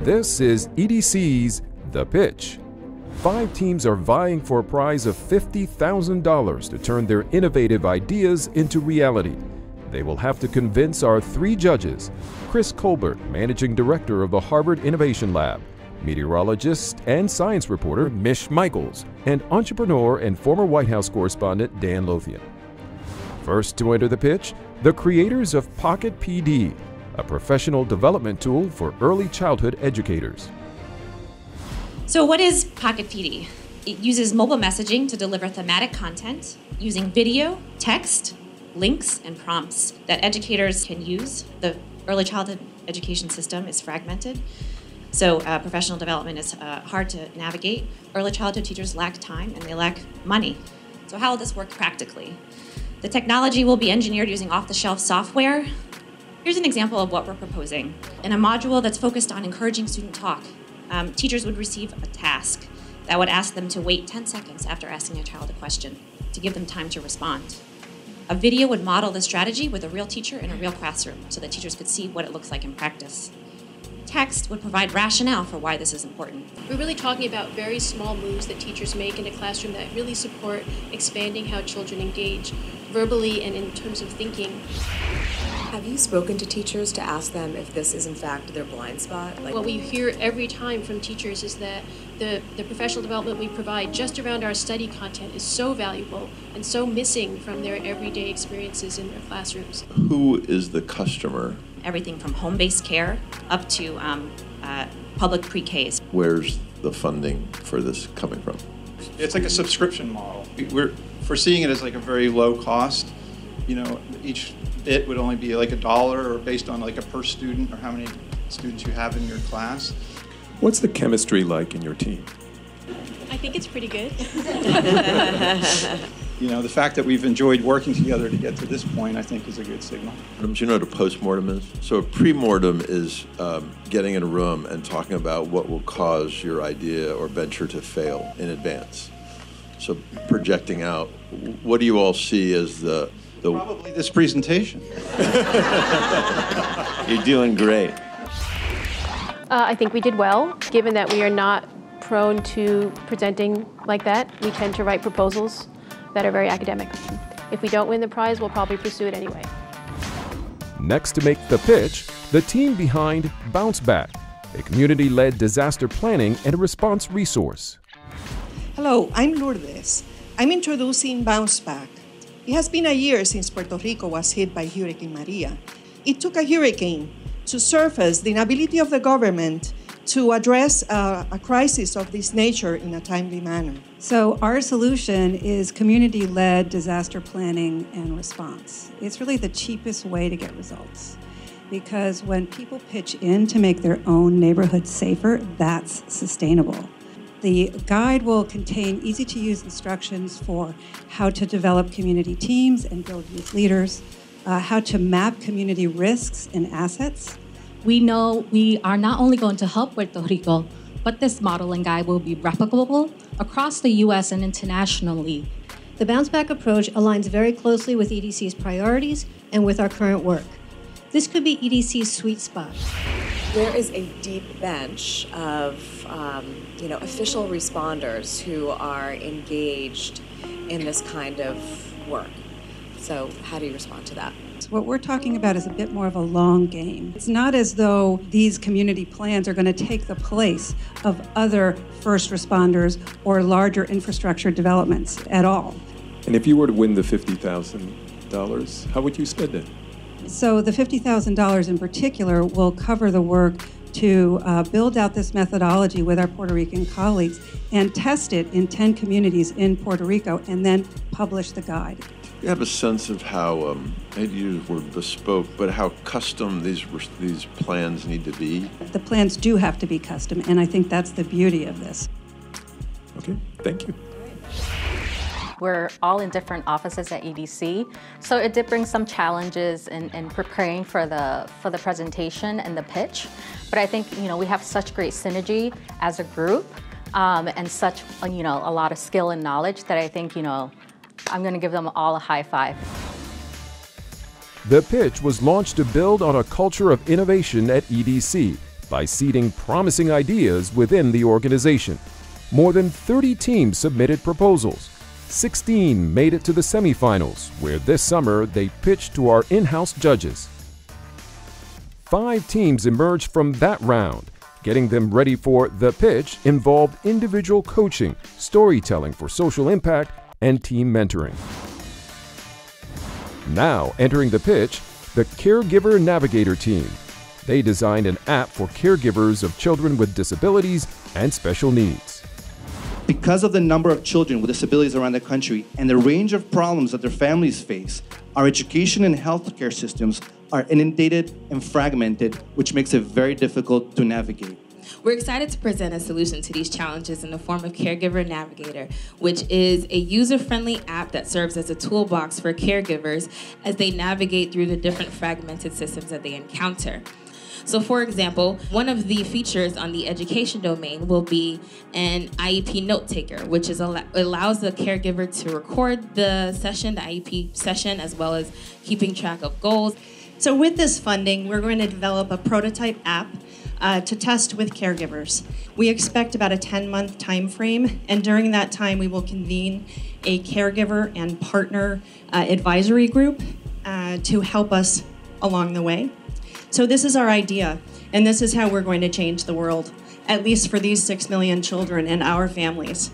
This is EDC's The Pitch. 5 teams are vying for a prize of $50,000 to turn their innovative ideas into reality. They will have to convince our 3 judges: Chris Colbert, Managing Director of the Harvard Innovation Lab, meteorologist and science reporter Mish Michaels, and entrepreneur and former White House correspondent Dan Lothian. First to enter the pitch, the creators of Pocket PD, a professional development tool for early childhood educators. So what is Pocket PD? It uses mobile messaging to deliver thematic content using video, text, links, and prompts that educators can use. The early childhood education system is fragmented, so professional development is hard to navigate. Early childhood teachers lack time and they lack money. So how will this work practically? The technology will be engineered using off-the-shelf software. Here's an example of what we're proposing. In a module that's focused on encouraging student talk, teachers would receive a task that would ask them to wait 10 seconds after asking a child a question to give them time to respond. A video would model the strategy with a real teacher in a real classroom so that teachers could see what it looks like in practice. Text would provide rationale for why this is important. We're really talking about very small moves that teachers make in a classroom that really support expanding how children engage verbally and in terms of thinking. Have you spoken to teachers to ask them if this is in fact their blind spot? What we hear every time from teachers is that the professional development we provide just around our study content is so valuable and so missing from their everyday experiences in their classrooms. Who is the customer? Everything from home-based care up to public pre-Ks. Where's the funding for this coming from? It's like a subscription model. We're foreseeing it as like a very low cost. You know, each bit would only be like $1 or based on like a per student or how many students you have in your class. What's the chemistry like in your team? I think it's pretty good. You know, the fact that we've enjoyed working together to get to this point, I think, is a good signal. Do you know what a postmortem is? So a premortem is getting in a room and talking about what will cause your idea or venture to fail in advance. So projecting out, what do you all see as the Probably this presentation. You're doing great. I think we did well, given that we are not prone to presenting like that. We tend to write proposals that are very academic. If we don't win the prize, we'll probably pursue it anyway. Next to make the pitch, the team behind Bounce Back, a community-led disaster planning and response resource. Hello, I'm Lourdes. I'm introducing Bounce Back. It has been a year since Puerto Rico was hit by Hurricane Maria. It took a hurricane to surface the inability of the government to address a crisis of this nature in a timely manner. So our solution is community-led disaster planning and response. It's really the cheapest way to get results, because when people pitch in to make their own neighborhood safer, that's sustainable. The guide will contain easy-to-use instructions for how to develop community teams and build youth leaders, how to map community risks and assets. We know we are not only going to help Puerto Rico, but this model and guide will be replicable across the U.S. and internationally. The Bounce Back approach aligns very closely with EDC's priorities and with our current work. This could be EDC's sweet spot. There is a deep bench of official responders who are engaged in this kind of work. So how do you respond to that? What we're talking about is a bit more of a long game. It's not as though these community plans are going to take the place of other first responders or larger infrastructure developments at all. And if you were to win the $50,000, how would you spend it? So the $50,000 in particular will cover the work to build out this methodology with our Puerto Rican colleagues and test it in 10 communities in Puerto Rico and then publish the guide. You have a sense of how, I hate to use the word bespoke, but how custom these plans need to be? The plans do have to be custom, and I think that's the beauty of this. Okay, thank you. We're all in different offices at EDC, so it did bring some challenges in preparing for the presentation and the pitch. But I think we have such great synergy as a group, and such a lot of skill and knowledge that I think I'm going to give them all a high five. The pitch was launched to build on a culture of innovation at EDC, by seeding promising ideas within the organization. More than 30 teams submitted proposals. 16 made it to the semifinals, where this summer they pitched to our in-house judges. 5 teams emerged from that round. Getting them ready for the pitch involved individual coaching, storytelling for social impact, and team mentoring. Now entering the pitch, the Caregiver Navigator team. They designed an app for caregivers of children with disabilities and special needs. Because of the number of children with disabilities around the country and the range of problems that their families face, our education and healthcare systems are inundated and fragmented, which makes it very difficult to navigate. We're excited to present a solution to these challenges in the form of Caregiver Navigator, which is a user-friendly app that serves as a toolbox for caregivers as they navigate through the different fragmented systems that they encounter. So for example, one of the features on the education domain will be an IEP note taker, which allows the caregiver to record the session, the IEP session, as well as keeping track of goals. So with this funding, we're going to develop a prototype app to test with caregivers. We expect about a 10-month time frame, and during that time we will convene a caregiver and partner advisory group to help us along the way. So this is our idea, and this is how we're going to change the world, at least for these 6 million children and our families.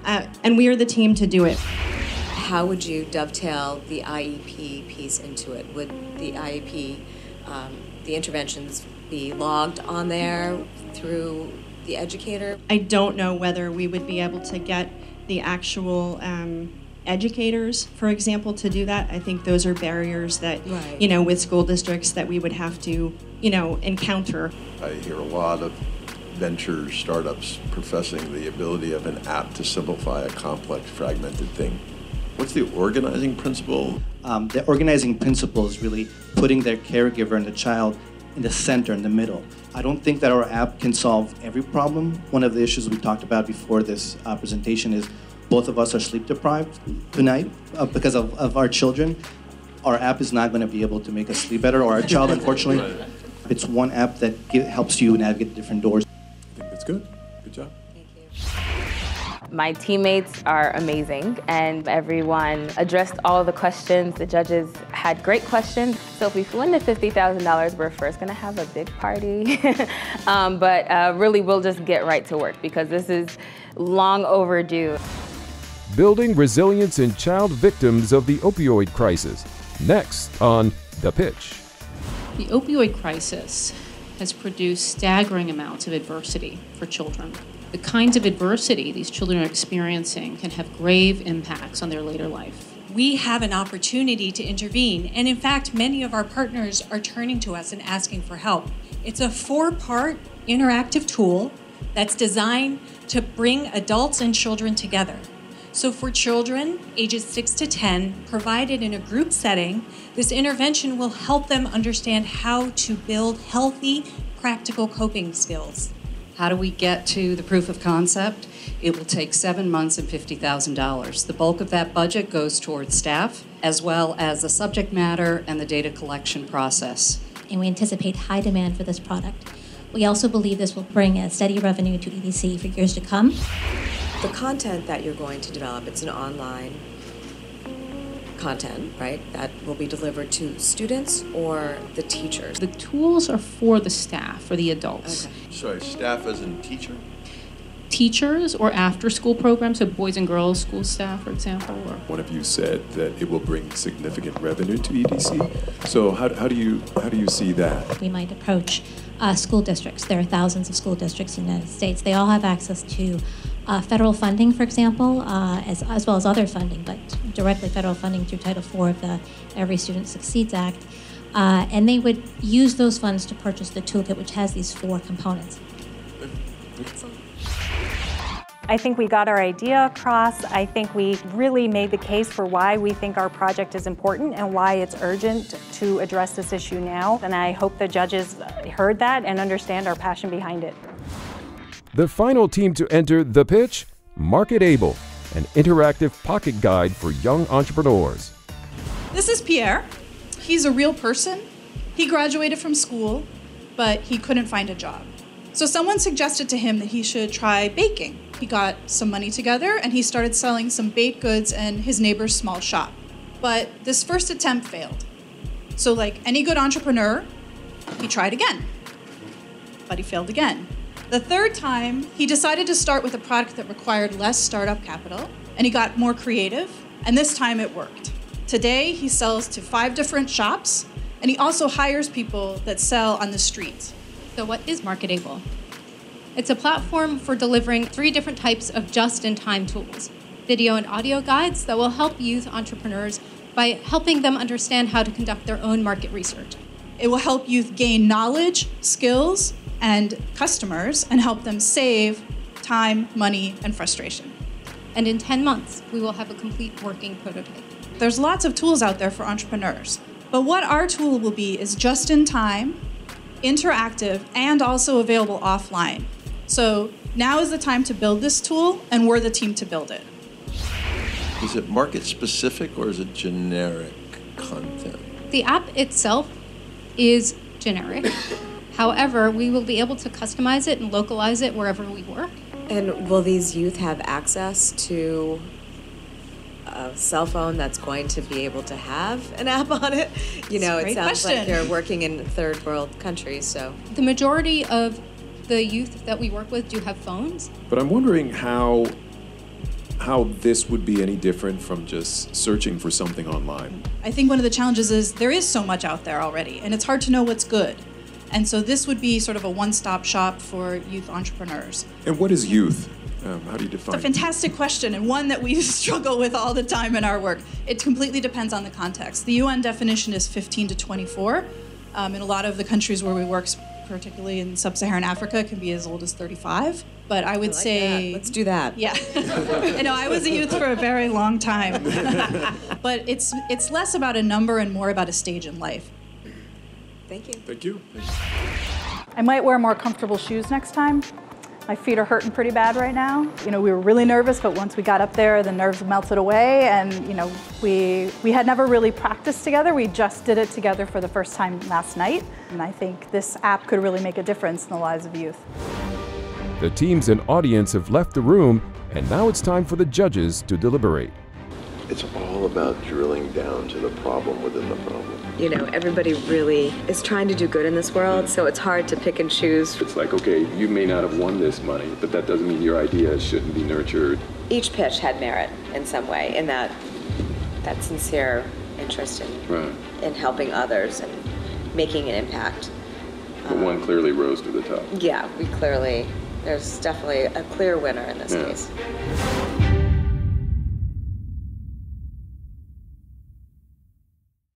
And we are the team to do it. How would you dovetail the IEP piece into it? Would the IEP, the interventions be logged on there through the educator? I don't know whether we would be able to get the actual educators, for example, to do that. I think those are barriers that, right, with school districts that we would have to, encounter. I hear a lot of venture startups professing the ability of an app to simplify a complex, fragmented thing. What's the organizing principle? The organizing principle is really putting their caregiver and the child in the center, in the middle. I don't think that our app can solve every problem. One of the issues we talked about before this presentation is both of us are sleep deprived tonight because of our children. Our app is not going to be able to make us sleep better, or our child, unfortunately. Right. It's one app that helps you navigate different doors. I think that's good. Good job. Thank you. My teammates are amazing, and everyone addressed all the questions. The judges had great questions. So if we win the $50,000, we're first going to have a big party. But really, we'll just get right to work because this is long overdue. Building resilience in child victims of the opioid crisis. Next on The Pitch. The opioid crisis has produced staggering amounts of adversity for children. The kinds of adversity these children are experiencing can have grave impacts on their later life. We have an opportunity to intervene, and in fact, many of our partners are turning to us and asking for help. It's a 4-part interactive tool that's designed to bring adults and children together. So for children ages 6 to 10, provided in a group setting, this intervention will help them understand how to build healthy, practical coping skills. How do we get to the proof of concept? It will take 7 months and $50,000. The bulk of that budget goes towards staff, as well as the subject matter and the data collection process. And we anticipate high demand for this product. We also believe this will bring a steady revenue to EDC for years to come. The content that you're going to develop, it's an online content, right? That will be delivered to students or the teachers? The tools are for the staff, or the adults. Okay. Sorry, staff as in teacher? Teachers or after-school programs, so boys and girls school staff, for example. Or One of you said that it will bring significant revenue to EDC. So how do you see that? We might approach school districts. There are thousands of school districts in the United States. They all have access to federal funding, for example, as well as other funding, but directly federal funding through Title IV of the Every Student Succeeds Act. And they would use those funds to purchase the toolkit, which has these 4 components. I think we got our idea across. I think we really made the case for why we think our project is important and why it's urgent to address this issue now. And I hope the judges heard that and understand our passion behind it. The final team to enter The Pitch, Marketable, an interactive pocket guide for young entrepreneurs. This is Pierre. He's a real person. He graduated from school, but he couldn't find a job. So someone suggested to him that he should try baking. He got some money together and he started selling some baked goods in his neighbor's small shop. But this first attempt failed. So like any good entrepreneur, he tried again, but he failed again. The third time, he decided to start with a product that required less startup capital, and he got more creative, and this time it worked. Today, he sells to 5 different shops, and he also hires people that sell on the street. So what is Marketable? It's a platform for delivering 3 different types of just-in-time tools. Video and audio guides that will help youth entrepreneurs by helping them understand how to conduct their own market research. It will help youth gain knowledge, skills, and customers, and help them save time, money, and frustration. And in 10 months, we will have a complete working prototype. There's lots of tools out there for entrepreneurs, but what our tool will be is just in time, interactive, and also available offline. So now is the time to build this tool, and we're the team to build it. Is it market specific or is it generic content? The app itself is generic. However, we will be able to customize it and localize it wherever we work. And will these youth have access to a cell phone that's going to be able to have an app on it? You know, it sounds like they're working in third world countries, so. The majority of the youth that we work with do have phones. But I'm wondering how this would be any different from just searching for something online. I think one of the challenges is there is so much out there already, and it's hard to know what's good. And so this would be sort of a one-stop shop for youth entrepreneurs. And what is youth? How do you define it? It's a fantastic question, and one that we struggle with all the time in our work. It completely depends on the context. The UN definition is 15 to 24. In a lot of the countries where we work, particularly in sub-Saharan Africa, it can be as old as 35. But I would say... That. Let's do that. Yeah. I know, I was a youth for a very long time. But it's less about a number and more about a stage in life. Thank you. Thank you. I might wear more comfortable shoes next time. My feet are hurting pretty bad right now. You know, we were really nervous, but once we got up there, the nerves melted away, and you know, we had never really practiced together. We just did it together for the first time last night, and I think this app could really make a difference in the lives of youth. The teams and audience have left the room, and now it's time for the judges to deliberate. It's all about drilling down to the problem within the problem. You know, everybody really is trying to do good in this world, so it's hard to pick and choose. It's like, okay, you may not have won this money, but that doesn't mean your idea shouldn't be nurtured. Each pitch had merit in some way, in that sincere interest in helping others and making an impact. But one clearly rose to the top. Yeah, there's definitely a clear winner in this case.